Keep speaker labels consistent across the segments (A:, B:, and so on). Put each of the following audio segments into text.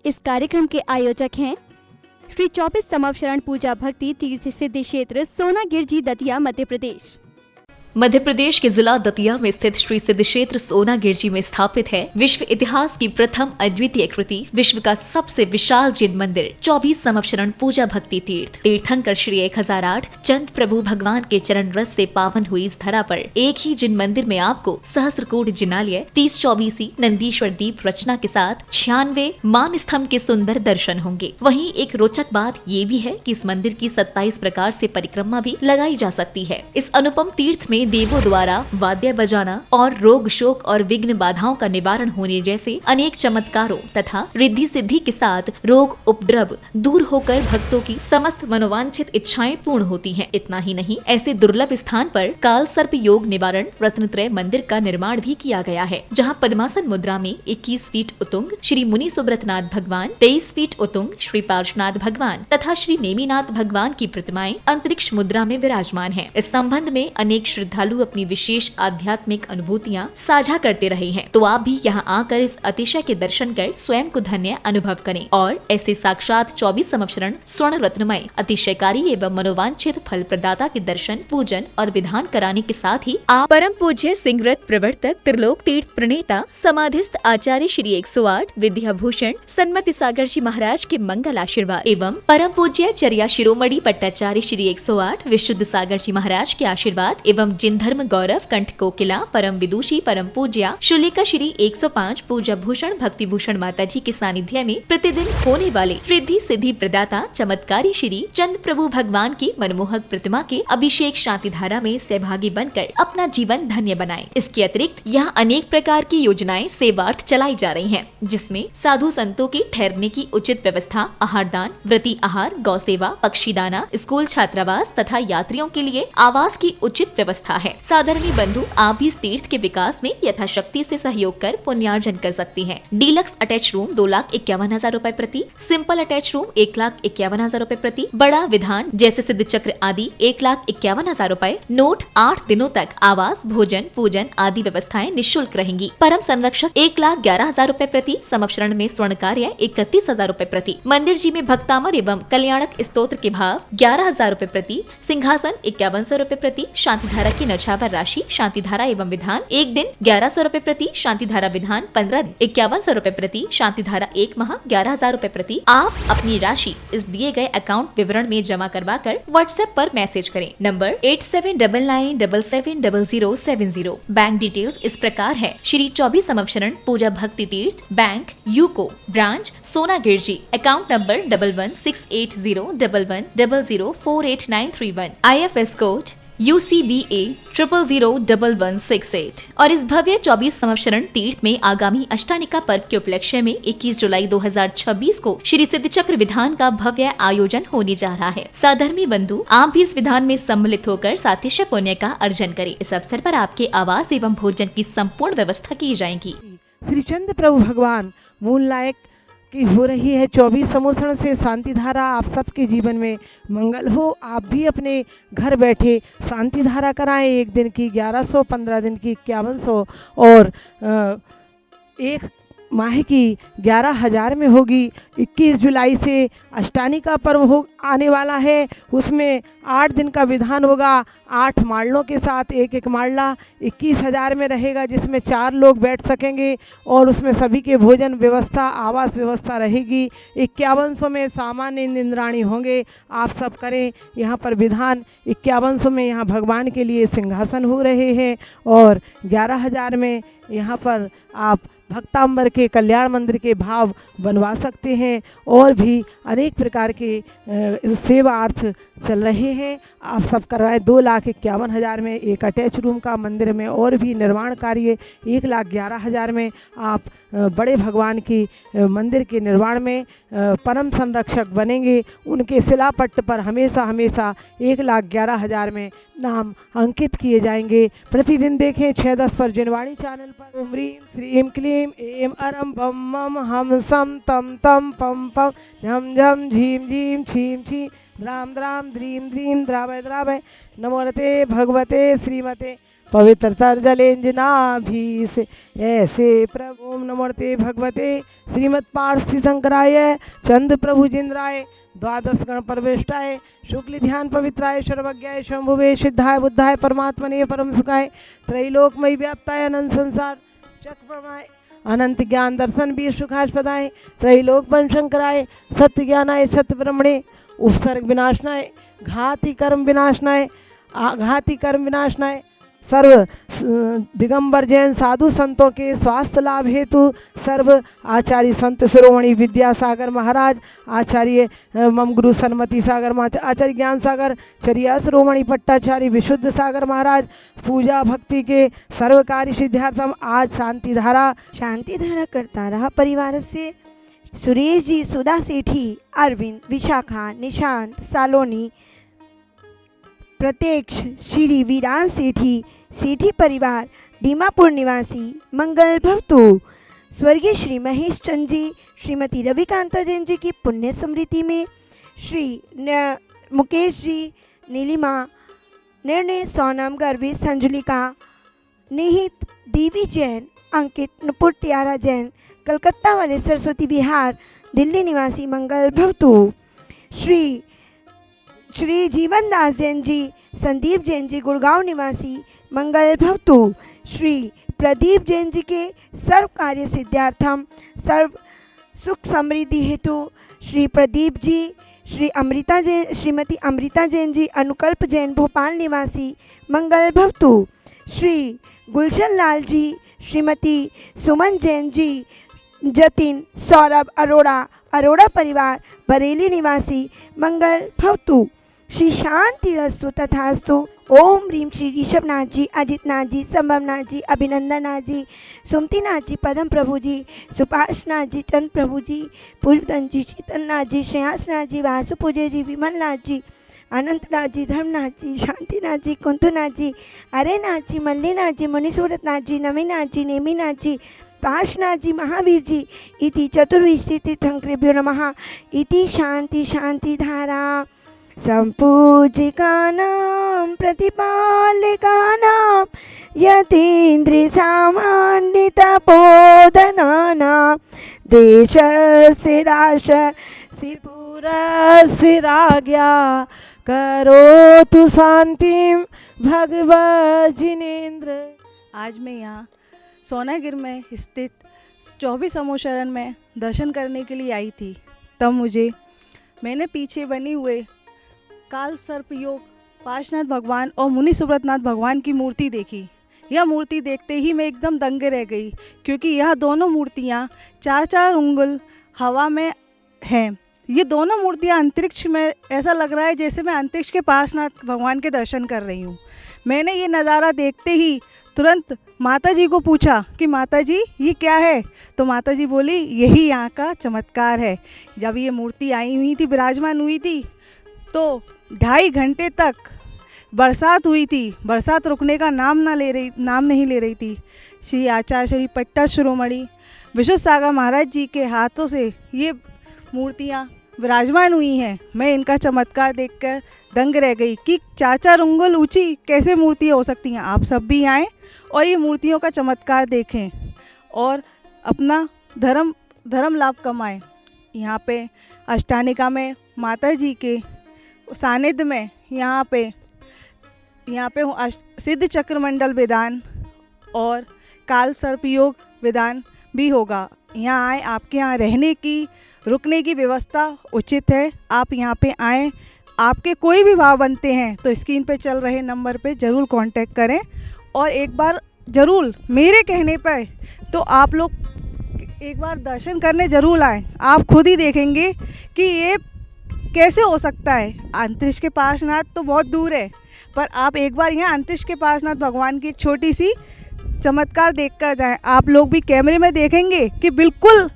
A: इस कार्यक्रम के आयोजक हैं श्री 24 समवशरण पूजा भक्ति तीर्थ सिद्धि क्षेत्र सोनागिरजी दतिया मध्य प्रदेश।
B: मध्य प्रदेश के जिला दतिया में स्थित श्री सिद्धि क्षेत्र सोनागिरजी में स्थापित है विश्व इतिहास की प्रथम अद्वितीय कृति, विश्व का सबसे विशाल जिन मंदिर 24 समवशरण पूजा भक्ति तीर्थ। तीर्थंकर श्री 1008 चंद प्रभु भगवान के चरण रस से पावन हुई इस धरा पर एक ही जिन मंदिर में आपको सहस्त्रकोट जिनालय, 30-24 नंदीश्वर दीप रचना के साथ 96 मान स्तंभ के सुंदर दर्शन होंगे। वहीं एक रोचक बात ये भी है कि इस मंदिर की 27 प्रकार से परिक्रमा भी लगाई जा सकती है। इस अनुपम तीर्थ में देवों द्वारा वाद्य बजाना और रोग शोक और विघ्न बाधाओं का निवारण होने जैसे अनेक चमत्कारों तथा रिद्धि सिद्धि के साथ रोग उपद्रव दूर होकर भक्तों की समस्त मनोवांछित इच्छाएं पूर्ण होती हैं। इतना ही नहीं, ऐसे दुर्लभ स्थान पर काल सर्प योग निवारण रत्नत्रय मंदिर का निर्माण भी किया गया है, जहां पद्मासन मुद्रा में 21 फीट उतुंग श्री मुनि सुब्रतनाथ भगवान, 23 फीट उतुंग श्री पार्श्वनाथ भगवान तथा श्री नेमिनाथ भगवान की प्रतिमाएं अंतरिक्ष मुद्रा में विराजमान है। इस संबंध में अनेक श्रद्धालु अपनी विशेष आध्यात्मिक अनुभूतियां साझा करते रहे हैं, तो आप भी यहां आकर इस अतिशय के दर्शन कर स्वयं को धन्य अनुभव करें और ऐसे साक्षात 24 समवशरण स्वर्ण रत्नमय अतिशयकारी एवं मनोवांछित फल प्रदाता के दर्शन, पूजन और विधान कराने के साथ ही आप परम पूज्य सिंहरथ प्रवर्तक, त्रिलोक तीर्थ प्रणेता, समाधिस्थ आचार्य श्री 108 विद्याभूषण सन्मति सागर जी महाराज के मंगल आशीर्वाद एवं परम पूज्य चर्या शिरोमणि पट्टाचार्य श्री 108 विशुद्ध सागर जी महाराज के आशीर्वाद एवं जिन धर्म गौरव कंठ कोकिला परम विदुषी परम पूज्या शुलिका श्री 105 पूजा भूषण भक्ति भूषण माता जी के सानिध्य में प्रतिदिन होने वाले रिद्धि सिद्धि प्रदाता चमत्कारी श्री चंद प्रभु भगवान की मनमोहक प्रतिमा के अभिषेक शांति धारा में सहभागी बनकर अपना जीवन धन्य बनाएं। इसके अतिरिक्त यहाँ अनेक प्रकार की योजनाएं सेवार्थ चलाई जा रही हैं, जिसमें साधु संतों की ठहरने की उचित व्यवस्था, आहार दान, व्रती आहार, गौ सेवा, पक्षी दाना, स्कूल छात्रावास तथा यात्रियों के लिए आवास की उचित व्यवस्था है। साधारणी बंधु आप भी इस तीर्थ के विकास में यथाशक्ति से सहयोग कर पुण्यार्जन कर सकती हैं। डीलक्स अटैच रूम 2,51,000 रूपए प्रति, सिंपल अटैच रूम 1,51,000 रूपए प्रति, बड़ा विधान जैसे सिद्ध चक्र आदि 1,51,000 रूपए। नोट 8 दिनों तक आवास, भोजन, पूजन आदि व्यवस्थाएं निःशुल्क रहेंगी। परम संरक्षक 1,11,000 रूपए प्रति, समवशरण में स्वर्ण कार्य 31,000 रूपए प्रति, मंदिर जी में भक्तामर एवं कल्याणक स्तोत्र के भाव 11,000 रूपए प्रति, सिंहासन 5100 रूपए प्रति, शांति धारा की नौछावर राशि शांति धारा एवं विधान एक दिन 1100 रूपए प्रति, शांति धारा विधान 15 दिन 5100 रूपए प्रति, शांति धारा एक माह 11,000 रूपए प्रति। आप अपनी राशि इस दिए गए अकाउंट विवरण में जमा करवा कर व्हाट्सएप पर मैसेज करें। नंबर 8799770070। बैंक डिटेल्स इस प्रकार है। श्री 24 समवशरण पूजा भक्ति तीर्थ, bank UCO, branch Sonagirji, account number 11600110048931, IFS code UCBA 0001168। और इस भव्य 24 समवशरण तीर्थ में आगामी अष्टानिका पर्व के उपलक्ष्य में 21 जुलाई 2026 को श्री सिद्ध चक्र विधान का भव्य आयोजन होने जा रहा है। साधर्मी बंधु आप भी इस विधान में सम्मिलित होकर सातिशय पुण्य का अर्जन करें। इस अवसर पर आपके आवास एवं भोजन की संपूर्ण व्यवस्था की जाएगी।
C: श्री चंद प्रभु भगवान मूल नायक की हो रही है 24 समवशरण से शांति धारा। आप सबके जीवन में मंगल हो। आप भी अपने घर बैठे शांति धारा कराएं। एक दिन की 1100, 15 दिन की 5100 और एक माह की 11,000 में होगी। 21 जुलाई से अष्टानिका पर्व हो आने वाला है। उसमें 8 दिन का विधान होगा। 8 माड़लों के साथ एक माड़ला 21,000 में रहेगा, जिसमें 4 लोग बैठ सकेंगे और उसमें सभी के भोजन व्यवस्था, आवास व्यवस्था रहेगी। 5100 में सामान्य इंद्राणी होंगे। आप सब करें। यहाँ पर विधान 5100 में यहाँ भगवान के लिए सिंहासन हो रहे हैं और 11,000 में यहाँ पर आप भक्तांबर के कल्याण मंदिर के भाव बनवा सकते हैं और भी अनेक प्रकार के सेवार्थ चल रहे हैं। आप सब करवाए। 2,51,000 में एक अटैच रूम का मंदिर में और भी निर्माण कार्य 1,11,000 में आप बड़े भगवान की मंदिर के निर्माण में परम संरक्षक बनेंगे। उनके शिलापट्ट पर हमेशा हमेशा 1,11,000 में नाम अंकित किए जाएंगे। प्रतिदिन देखें 6:10 पर जनवाणी चैनल पर। ओम ह्रीं श्रीं क्लीं ऐं अरं बम मम हम सम तम तम पम पम झम झम झीं झीं छीं छीं द्राम द्राम ध्रीं ध्रीं द्रावय द्रावय। नमो रते भगवते श्रीमते पवित्रतर जलेंजनाभि से ऐसे प्रभु ओम नमोते भगवते श्रीमत्पार्थ शंकराय चंद प्रभु जिंद्राय द्वादश गण परवेष्टाय शुक्ल ध्यान पवित्राय सर्वज्ञाय शंभुवे सिद्धाय बुद्धाय परमात्मने परम सुखाय त्रैलोकमय व्याप्ताय अनंत संसार चक्रमय अनंत ज्ञान दर्शन भी सुखास्पदाय त्रैलोक वन शंकराय सत्य ज्ञानाय सत्य ब्रह्मणे उपसर्ग विनाशनाय घाति कर्म विनाशनाय आघाति कर्म विनाशनाय सर्व दिगंबर जैन साधु संतों के स्वास्थ्य लाभ हेतु सर्व आचार्य संत शिरोमणि विद्यासागर महाराज आचार्य मम गुरु सन्मति सागर आचार्य ज्ञान सागर चरिया शिरोमणि पट्टाचार्य विशुद्ध सागर महाराज पूजा भक्ति के सर्व कार्य सिद्धार्थम आज शांति धारा
A: करता रहा परिवार से सुरेश जी, सुधा सेठी, अरविंद, विशाखा, निशांत, सालोनी, प्रत्यक्ष, श्री वीरान सेठी, सेठी परिवार, दीमापुर निवासी मंगल भवतु। स्वर्गीय श्री महेश चंद जी, श्रीमती रविकांता जैन जी की पुण्य स्मृति में श्री मुकेश जी, नीलिमा, निर्णय, सोनम, गर्वी, संजुलिका, निहित, देवी जैन, अंकित, नुपुर, टियारा जैन, कलकत्ता वाले सरस्वती विहार, दिल्ली निवासी मंगल भवतु। श्री जीवन दास जैन जी, संदीप जैन जी, गुड़गांव निवासी मंगल भवतु। श्री प्रदीप जैन जी के सर्व कार्य सिद्धार्थम सर्व सुख समृद्धि हेतु श्री प्रदीप जी, श्रीमती अमृता जैन जी, अनुकल्प जैन, भोपाल निवासी मंगल भवतु। श्री गुलशन लाल जी, श्रीमती सुमन जैन जी, जतिन, सौरभ, अरोड़ा परिवार, बरेली निवासी मंगल भवतु। श्री शांति रस्तु तथास्तु। ओम ह्रीम श्री ऋषभनाथ जी, अजितनाथ जी, संभवनाथ जी, अभिनंदनाथ जी, सुमतिनाथ जी, पदम प्रभु जी, सुभाषनाथ जी, चंद प्रभु जी, पुष्पदन जी, शीतलनाथ जी, श्रेयांसनाथ जी, वासु पूजे जी, विमलनाथ जी, अनंतनाथ जी, धर्मनाथ जी, शांतिनाथ जी, कुंतुनाथ जी, अरेनाथ जी, मल्लीनाथ जी, मुनिसूरतनाथ जी, नवीनाथ जी, नेमिनाथ जी, पाशनाथ जी, महावीर जी इति चतुर्विंशति तीर्थंकरेभ्यो नमः। इति शांति धारा संपूजिकानां प्रतिपालिकानां यतीन्द्रिय सामान्य तपोधनानां देशस्य राष्ट्रस्य पुरस्य राज्ञा करोतु शांतिं भगवत् जिनेन्द्र।
D: आज मैं यहाँ सोनागिर में स्थित 24 समूह में दर्शन करने के लिए आई थी। तब मैंने पीछे बने हुए काल सर्प योग पार्श्वनाथ भगवान और मुनि सुब्रतनाथ भगवान की मूर्ति देखी। यह मूर्ति देखते ही मैं एकदम दंगे रह गई, क्योंकि यह दोनों मूर्तियाँ 4-4 उंगल हवा में हैं। ये दोनों मूर्तियाँ अंतरिक्ष में, ऐसा लग रहा है जैसे मैं अंतरिक्ष के पार्श्वनाथ भगवान के दर्शन कर रही हूँ। मैंने ये नज़ारा देखते ही तुरंत माता जी को पूछा कि माता जी ये क्या है? तो माता जी बोली यही यहाँ का चमत्कार है। जब ये मूर्ति आई हुई थी, विराजमान हुई थी, तो 2.5 घंटे तक बरसात हुई थी। बरसात रुकने का नाम नहीं ले रही थी। श्री आचार्य श्री पट्टा शिरोमणि विशुद्ध सागर महाराज जी के हाथों से ये मूर्तियाँ विराजमान हुई हैं। मैं इनका चमत्कार देखकर दंग रह गई कि 4-4 उंगल ऊंची कैसे मूर्तियाँ हो सकती हैं। आप सब भी आएँ और ये मूर्तियों का चमत्कार देखें और अपना धर्म लाभ कमाएं। यहाँ पे अष्टानिका में माता जी के सानिध्य में यहाँ पे सिद्ध चक्रमंडल विधान और काल सर्प योग विधान भी होगा। यहाँ आए, आपके यहाँ रहने की रुकने की व्यवस्था उचित है। आप यहाँ पे आएँ। आपके कोई भी भाव बनते हैं तो स्क्रीन पे चल रहे नंबर पे ज़रूर कांटेक्ट करें और एक बार ज़रूर मेरे कहने पर तो आप लोग एक बार दर्शन करने ज़रूर आएँ। आप खुद ही देखेंगे कि ये कैसे हो सकता है। अंतरिक्ष के पार्श्वनाथ तो बहुत दूर है, पर आप एक बार यहाँ अंतरिक्ष के पार्श्वनाथ भगवान की एक छोटी सी चमत्कार देख कर जाएँ। आप लोग भी कैमरे में देखेंगे कि बिल्कुल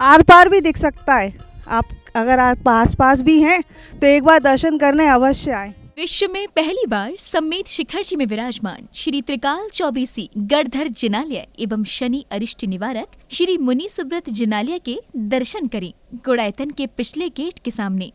D: आर पार भी दिख सकता है। आप अगर आप आस भी हैं तो एक बार दर्शन करने अवश्य आए।
B: विश्व में पहली बार सम्मेत शिखर जी में विराजमान श्री त्रिकाल चौबीसी गढ़धर जिनालय एवं शनि अरिष्ट निवारक श्री मुनि सुब्रत जिनालय के दर्शन करें। गुड़ायतन के पिछले गेट के सामने।